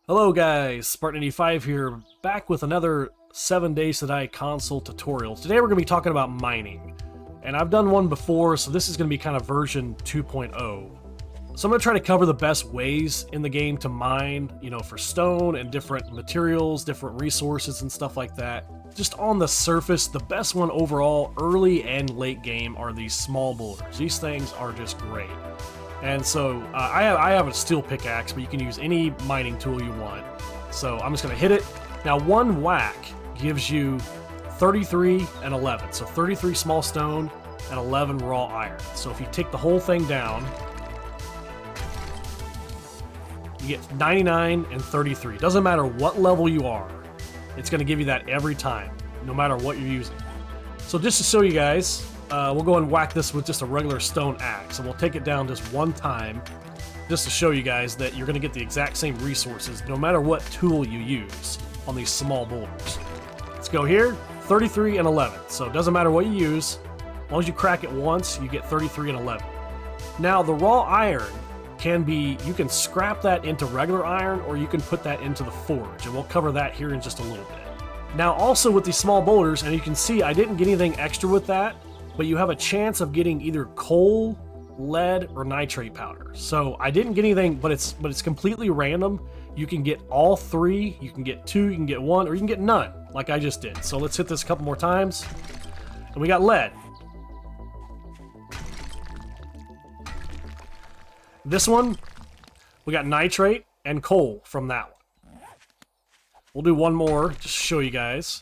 Hello guys, Spartan85 here, back with another 7 Days to Die console tutorial. Today we're going to be talking about mining. And I've done one before, so this is going to be kind of version 2.0. So I'm going to try to cover the best ways in the game to mine, for stone and different materials, different resources and stuff like that. Just on the surface, the best one overall, early and late game, are these small boulders. These things are just great. And so I have a steel pickaxe, but you can use any mining tool you want. So I'm just going to hit it. Now one whack gives you 33 and 11. So 33 small stone and 11 raw iron. So if you take the whole thing down, you get 99 and 33. Doesn't matter what level you are, it's going to give you that every time, no matter what you're using. So just to show you guys, we'll go and whack this with just a regular stone axe, and we'll take it down just one time, just to show you guys that you're going to get the exact same resources no matter what tool you use on these small boulders. Let's go here, 33 and 11. So it doesn't matter what you use, as long as you crack it once, you get 33 and 11. Now the raw iron can be, you can scrap that into regular iron, or you can put that into the forge, and we'll cover that here in just a little bit. Now also with these small boulders, and you can see I didn't get anything extra with that, but you have a chance of getting either coal, lead, or nitrate powder. So I didn't get anything, but it's completely random. You can get all three, you can get two, you can get one, or you can get none, like I just did. So let's hit this a couple more times. And we got lead. This one, we got nitrate and coal from that one. We'll do one more, just to show you guys.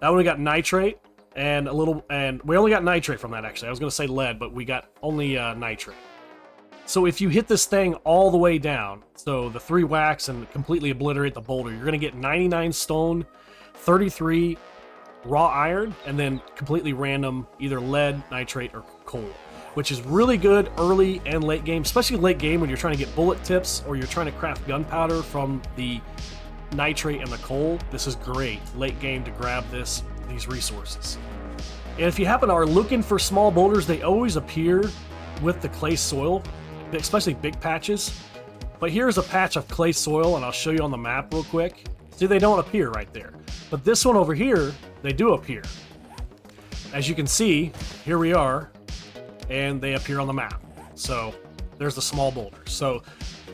That one we got nitrate and a little, and we only got nitrate from that actually. I was going to say lead, but we got only nitrate. So if you hit this thing all the way down, so the 3 whacks and completely obliterate the boulder, you're going to get 99 stone, 33 raw iron, and then completely random either lead, nitrate, or coal, which is really good early and late game, especially late game when you're trying to get bullet tips or you're trying to craft gunpowder from the nitrate and the coal. This is great late game to grab these resources. And if you happen to are looking for small boulders, they always appear with the clay soil, especially big patches. But here's a patch of clay soil, and I'll show you on the map real quick. See, they don't appear right there, but this one over here, they do appear. As you can see, here we are, and they appear on the map. So there's the small boulders. So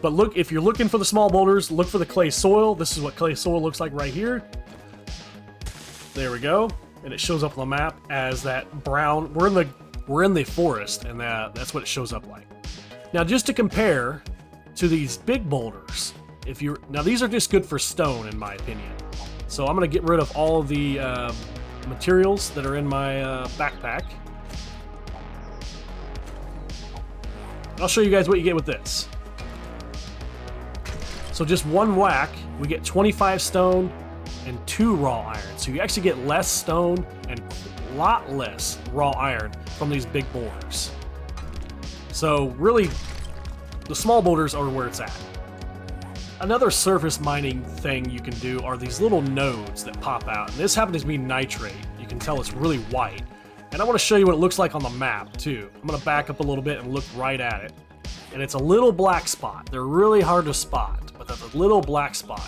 but look, if you're looking for the small boulders, look for the clay soil. This is what clay soil looks like right here. There we go. And it shows up on the map as that brown. We're in the forest, and that's what it shows up like. Now, just to compare to these big boulders, now these are just good for stone in my opinion. So I'm going to get rid of all of the materials that are in my backpack. I'll show you guys what you get with this. So just one whack, we get 25 stone and 2 raw iron. So you actually get less stone and a lot less raw iron from these big boulders. So really, the small boulders are where it's at. Another surface mining thing you can do are these little nodes that pop out. And this happens to be nitrate. You can tell it's really white. And I want to show you what it looks like on the map too. I'm going to back up a little bit and look right at it. And it's a little black spot. They're really hard to spot, but that's a little black spot.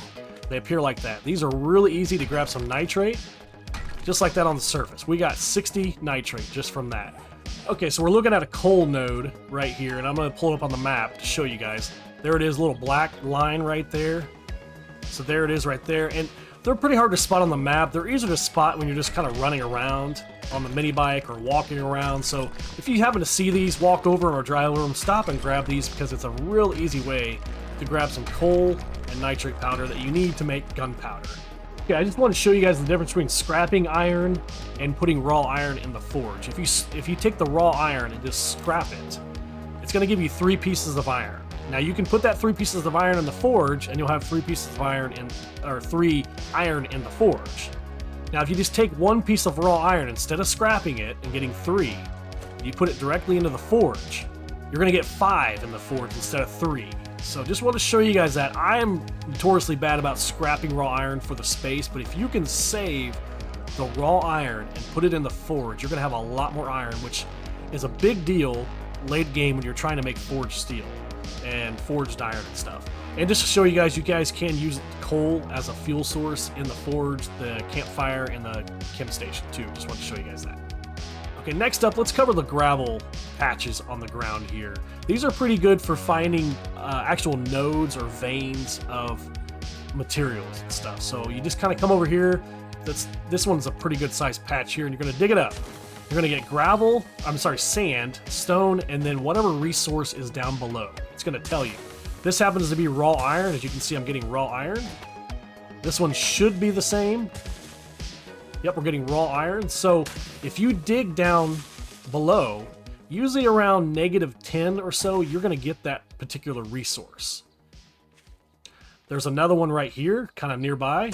They appear like that. These are really easy to grab some nitrate, just like that on the surface. We got 60 nitrate just from that. Okay, so we're looking at a coal node right here, and I'm going to pull it up on the map to show you guys. There it is, little black line right there. So there it is right there, and they're pretty hard to spot on the map. They're easier to spot when you're just kind of running around on the mini bike or walking around. So if you happen to see these, walk over or drive over them, stop and grab these, because it's a real easy way to grab some coal and nitrate powder that you need to make gunpowder. Okay, I just want to show you guys the difference between scrapping iron and putting raw iron in the forge. If you take the raw iron and just scrap it, it's going to give you 3 pieces of iron. Now you can put that 3 pieces of iron in the forge, and you'll have 3 pieces of iron or 3 iron in the forge. Now if you just take 1 piece of raw iron instead of scrapping it and getting 3, and you put it directly into the forge, you're going to get 5 in the forge instead of 3. So just want to show you guys that. I am notoriously bad about scrapping raw iron for the space, but if you can save the raw iron and put it in the forge, you're going to have a lot more iron, which is a big deal late game when you're trying to make forged steel. and forged iron and stuff. And just to show you guys can use coal as a fuel source in the forge, the campfire, and the chem station too. Just wanted to show you guys that. Okay, next up, let's cover the gravel patches on the ground here. These are pretty good for finding actual nodes or veins of materials and stuff. So you just kind of come over here. This one's a pretty good sized patch here, and you're going to dig it up. You're going to get sand, stone, and then whatever resource is down below. It's going to tell you. This happens to be raw iron. As you can see, I'm getting raw iron. This one should be the same. Yep, we're getting raw iron. So if you dig down below, usually around -10 or so, you're going to get that particular resource. There's another one right here, kind of nearby.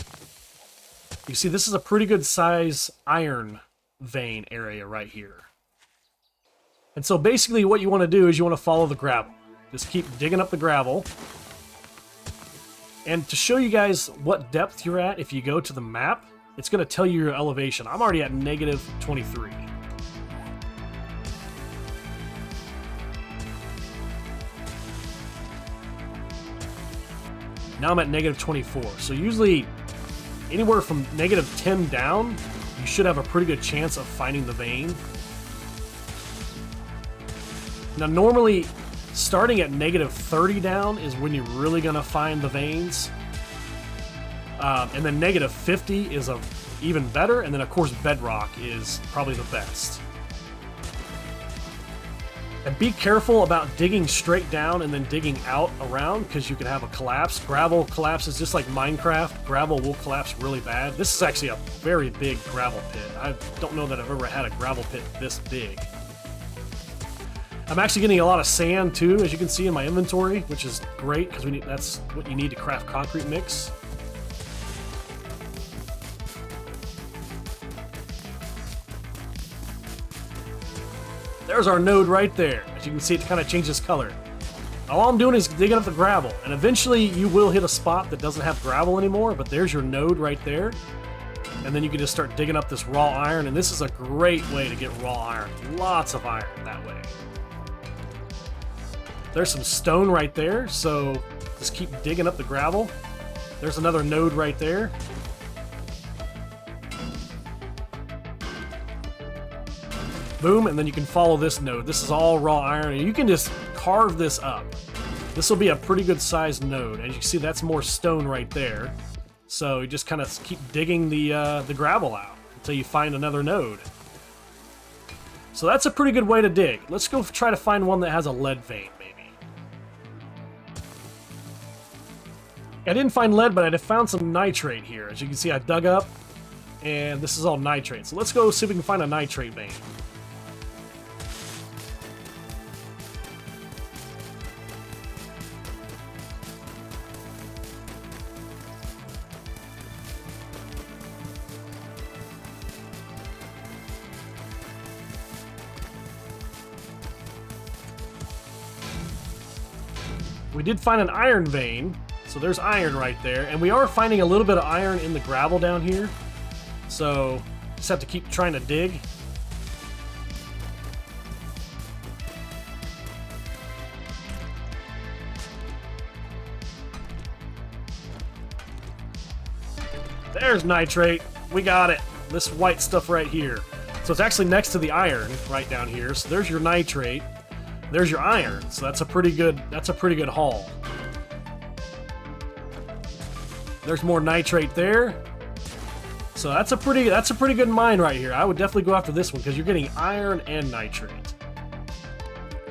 You see, this is a pretty good size iron vein area right here. And so basically what you want to do is you want to follow the gravel. Just keep digging up the gravel. And to show you guys what depth you're at, if you go to the map, it's going to tell you your elevation. I'm already at -23. Now I'm at -24. So usually anywhere from -10 down, you should have a pretty good chance of finding the vein. Now normally starting at -30 down is when you're really going to find the veins. And then -50 is even better, and then of course bedrock is probably the best. And be careful about digging straight down and then digging out around, because you can have a collapse. Gravel collapses just like Minecraft. Gravel will collapse really bad. This is actually a very big gravel pit. I don't know that I've ever had a gravel pit this big. I'm actually getting a lot of sand too, as you can see in my inventory, which is great because that's what you need to craft concrete mix. There's our node right there. As you can see, it kind of changes color. All I'm doing is digging up the gravel, and eventually you will hit a spot that doesn't have gravel anymore, but there's your node right there. And then you can just start digging up this raw iron, and this is a great way to get raw iron. Lots of iron that way. There's some stone right there, so just keep digging up the gravel. There's another node right there. Boom, and then you can follow this node. This is all raw iron, and you can just carve this up. This will be a pretty good sized node. As you can see, that's more stone right there. So you just kind of keep digging the gravel out until you find another node. So that's a pretty good way to dig. Let's go try to find one that has a lead vein, maybe. I didn't find lead, but I found some nitrate here. As you can see, I dug up, and this is all nitrate. So let's go see if we can find a nitrate vein. We did find an iron vein, so there's iron right there, and we are finding a little bit of iron in the gravel down here, so just have to keep trying to dig. There's nitrate. We got it. This white stuff right here. So it's actually next to the iron right down here. So there's your nitrate. There's your iron. So that's a pretty good haul. There's more nitrate there. So that's a pretty good mine right here. I would definitely go after this one because you're getting iron and nitrate.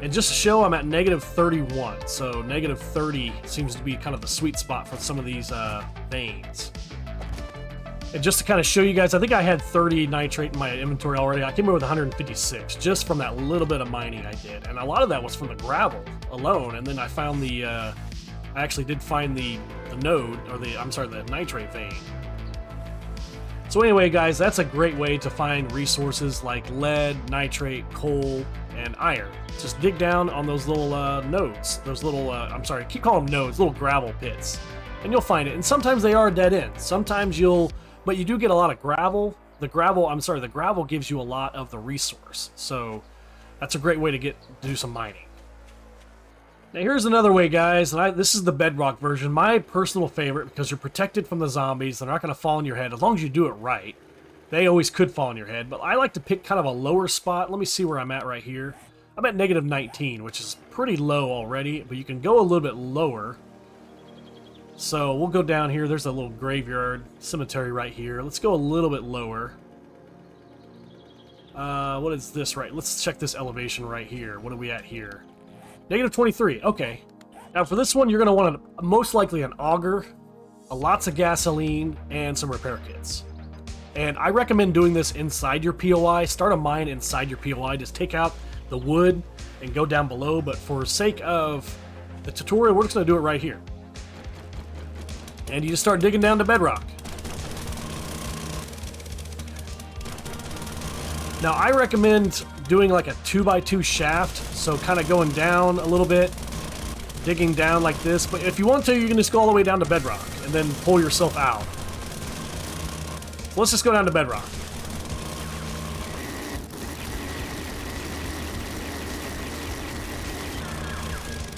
And just to show, I'm at -31. So -30 seems to be kind of the sweet spot for some of these veins. And just to kind of show you guys, I think I had 30 nitrate in my inventory already. I came in with 156 just from that little bit of mining I did. And a lot of that was from the gravel alone. And then I found I actually did find the node, or the nitrate vein. So anyway, guys, that's a great way to find resources like lead, nitrate, coal, and iron. Just dig down on those little nodes. Those little, I keep calling them nodes, little gravel pits. And you'll find it. And sometimes they are dead ends. Sometimes but you do get a lot of gravel. The gravel gives you a lot of the resource. So that's a great way to do some mining. Now here's another way, guys, and this is the bedrock version, my personal favorite, because you're protected from the zombies. They're not going to fall on your head as long as you do it right. They always could fall on your head, but I like to pick kind of a lower spot. Let me see where I'm at right here. I'm at negative 19, which is pretty low already, but you can go a little bit lower. So we'll go down here. There's a little graveyard cemetery right here. Let's go a little bit lower. What is this right? Let's check this elevation right here. What are we at here? Negative 23. Okay. Now for this one, you're going to want most likely an auger, lots of gasoline, and some repair kits. And I recommend doing this inside your POI. Start a mine inside your POI. Just take out the wood and go down below. But for sake of the tutorial, we're just going to do it right here. And you just start digging down to bedrock. Now I recommend doing like a 2x2 shaft, so kind of going down a little bit, digging down like this. But if you want to, you can just go all the way down to bedrock and then pull yourself out. So let's just go down to bedrock.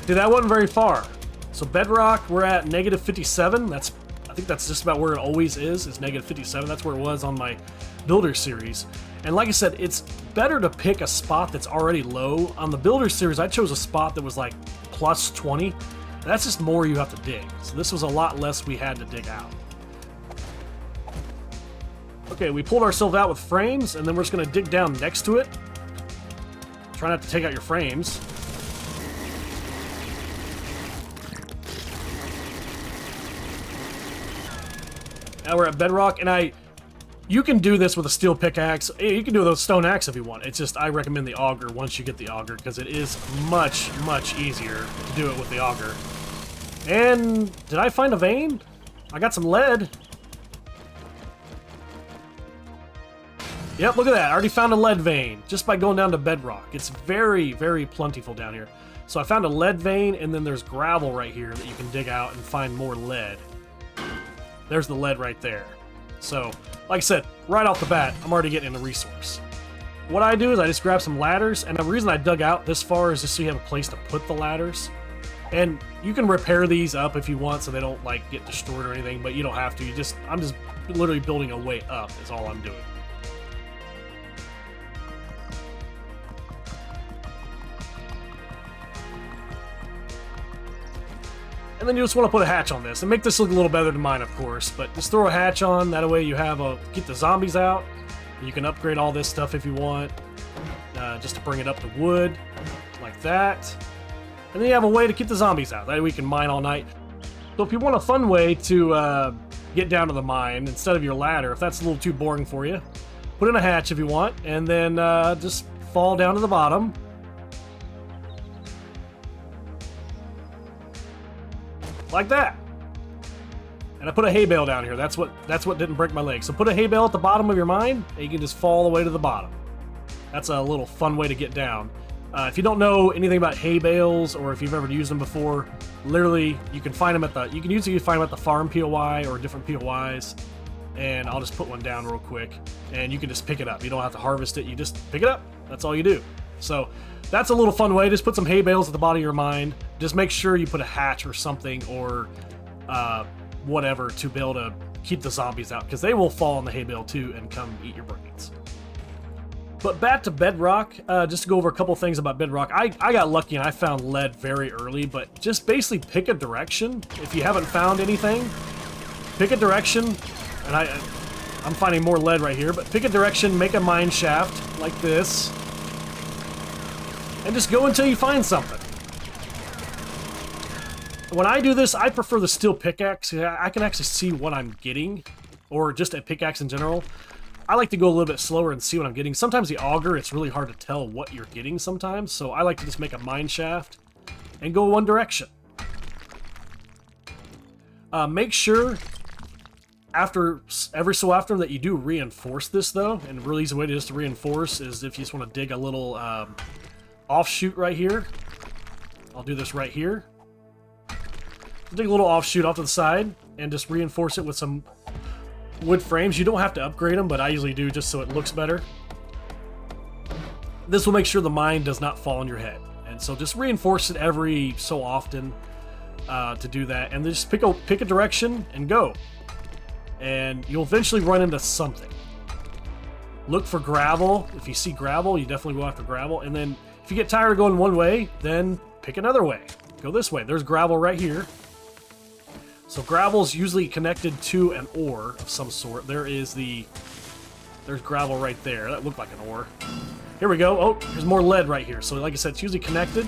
Dude, that wasn't very far. So bedrock, we're at negative 57. I think that's just about where it always is negative 57. That's where it was on my Builder series. And like I said, it's better to pick a spot that's already low. On the Builder series, I chose a spot that was like plus 20. That's just more you have to dig. So this was a lot less we had to dig out. Okay, we pulled ourselves out with frames, and then we're just going to dig down next to it. Try not to take out your frames. Now we're at bedrock, and you can do this with a steel pickaxe. You can do it with a stone axe if you want. It's just I recommend the auger once you get the auger, because it is much, much easier to do it with the auger. And did I find a vein? I got some lead. Yep, look at that. I already found a lead vein just by going down to bedrock. It's very, very plentiful down here. So I found a lead vein, and then there's gravel right here that you can dig out and find more lead. There's the lead right there. So, like I said, right off the bat, I'm already getting a resource. What I do is I just grab some ladders, and the reason I dug out this far is just so you have a place to put the ladders. And you can repair these up if you want so they don't like get destroyed or anything, but you don't have to. I'm just literally building a way up is all I'm doing. And then you just want to put a hatch on this and make this look a little better than mine, of course. But just throw a hatch on. That way you have get the zombies out. You can upgrade all this stuff if you want, just to bring it up to wood, like that. And then you have a way to keep the zombies out. That way we can mine all night. So if you want a fun way to get down to the mine instead of your ladder, if that's a little too boring for you, put in a hatch if you want, and then just fall down to the bottom. Like that. And I put a hay bale down here. That's what didn't break my leg. So put a hay bale at the bottom of your mine, and you can just fall all the way to the bottom. That's a little fun way to get down. If you don't know anything about hay bales, or if you've ever used them before, literally you can find them you can usually find them at the farm POI or different POIs. And I'll just put one down real quick, and you can just pick it up. You don't have to harvest it. You just pick it up. That's all you do. So that's a little fun way. Just put some hay bales at the bottom of your mine. Just make sure you put a hatch or something, or whatever, to be able to keep the zombies out, because they will fall on the hay bale too and come eat your brains. But back to bedrock, just to go over a couple things about bedrock. I got lucky and I found lead very early, but just basically pick a direction. If you haven't found anything, pick a direction. And I'm finding more lead right here, but pick a direction, make a mine shaft like this, and just go until you find something. When I do this, I prefer the steel pickaxe. I can actually see what I'm getting, or just a pickaxe in general. I like to go a little bit slower and see what I'm getting. Sometimes the auger, it's really hard to tell what you're getting sometimes, so I like to just make a mine shaft and go one direction. Make sure every so often that you do reinforce this, though, and a really easy way to just reinforce is if you just want to dig a little offshoot right here. I'll do this right here. Dig a little offshoot off to the side and just reinforce it with some wood frames. You don't have to upgrade them, but I usually do just so it looks better. This will make sure the mine does not fall on your head. And so just reinforce it every so often to do that, and then just pick a direction and go. And you'll eventually run into something. Look for gravel. If you see gravel, you definitely go after gravel. And then if you get tired of going one way, then pick another way. Go this way. There's gravel right here. So gravel's usually connected to an ore of some sort. There's gravel right there. That looked like an ore. Here we go. Oh, there's more lead right here. So like I said, it's usually connected.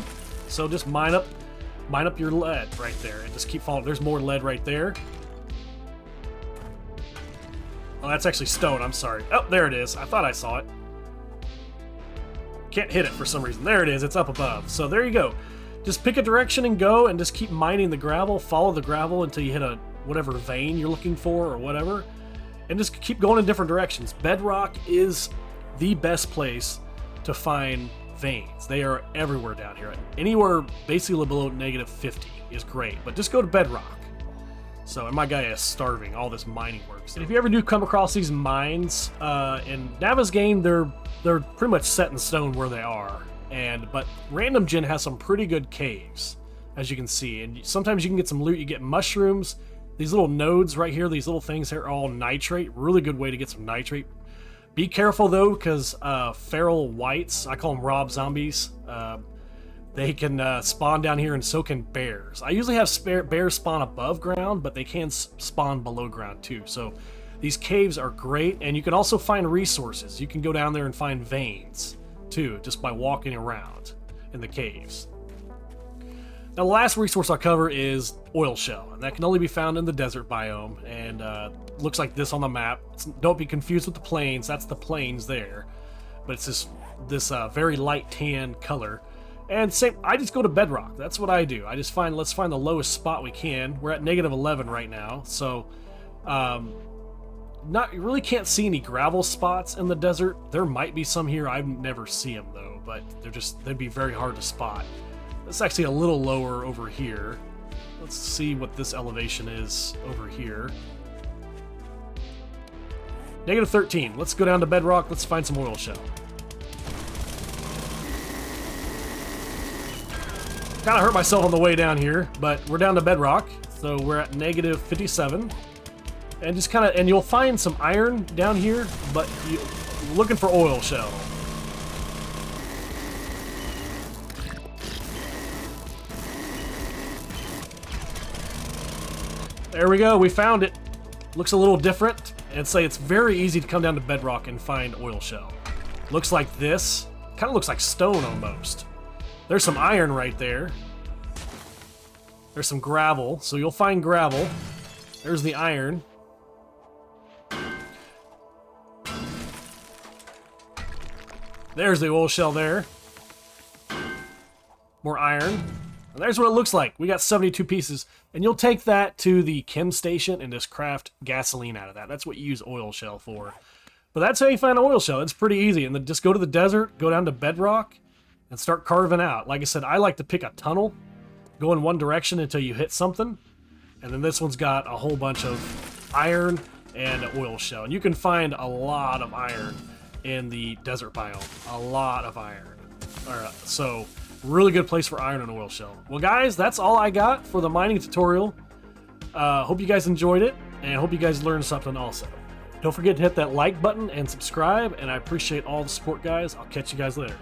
So just mine up your lead right there and just keep following. There's more lead right there. Oh, that's actually stone. I'm sorry. Oh, there it is. I thought I saw it. Can't hit it for some reason. There it is. It's up above. So there you go. Just pick a direction and go, and just keep mining the gravel. Follow the gravel until you hit a whatever vein you're looking for or whatever. And just keep going in different directions. Bedrock is the best place to find veins. They are everywhere down here. Anywhere basically below -50 is great. But just go to bedrock. So, and my guy is starving. All this mining works. And if you ever do come across these mines in Nava's game, they're pretty much set in stone where they are. But Random Gen has some pretty good caves, as you can see. And sometimes you can get some loot. You get mushrooms. These little nodes right here, these little things here are all nitrate. Really good way to get some nitrate. Be careful though, because feral whites, I call them Rob zombies. They can spawn down here, and so can bears. I usually have bears spawn above ground, but they can spawn below ground too. So these caves are great, and you can also find resources. You can go down there and find veins too, just by walking around in the caves. Now, the last resource I'll cover is oil shell, and that can only be found in the desert biome, and looks like this on the map. Don't be confused with the plains. That's the plains there, but it's this very light tan color. And same, I just go to bedrock. That's what I do. Let's find the lowest spot we can. We're at -11 right now, so you really can't see any gravel spots in the desert. There might be some here. I never see them though, but they'd be very hard to spot. It's actually a little lower over here. Let's see what this elevation is over here. -13. Let's go down to bedrock. Let's find some oil shell. Kind of hurt myself on the way down here, but we're down to bedrock, so we're at -57. And just and you'll find some iron down here, but you're looking for oil shell. There we go, we found it. Looks a little different, and it's very easy to come down to bedrock and find oil shell. Looks like this. Kind of looks like stone almost. There's some iron right there. There's some gravel, so you'll find gravel. There's the iron. There's the oil shell there. More iron. And there's what it looks like. We got 72 pieces. And you'll take that to the chem station and just craft gasoline out of that. That's what you use oil shell for. But that's how you find oil shell. It's pretty easy. And then just go to the desert, go down to bedrock, and start carving out. Like I said, I like to pick a tunnel, go in one direction until you hit something. And then this one's got a whole bunch of iron and oil shell. And you can find a lot of iron in the desert biome. A lot of iron. Alright, so really good place for iron and oil shell. Well guys, that's all I got for the mining tutorial. Hope you guys enjoyed it, and hope you guys learned something also. Don't forget to hit that like button and subscribe, and I appreciate all the support guys. I'll catch you guys later.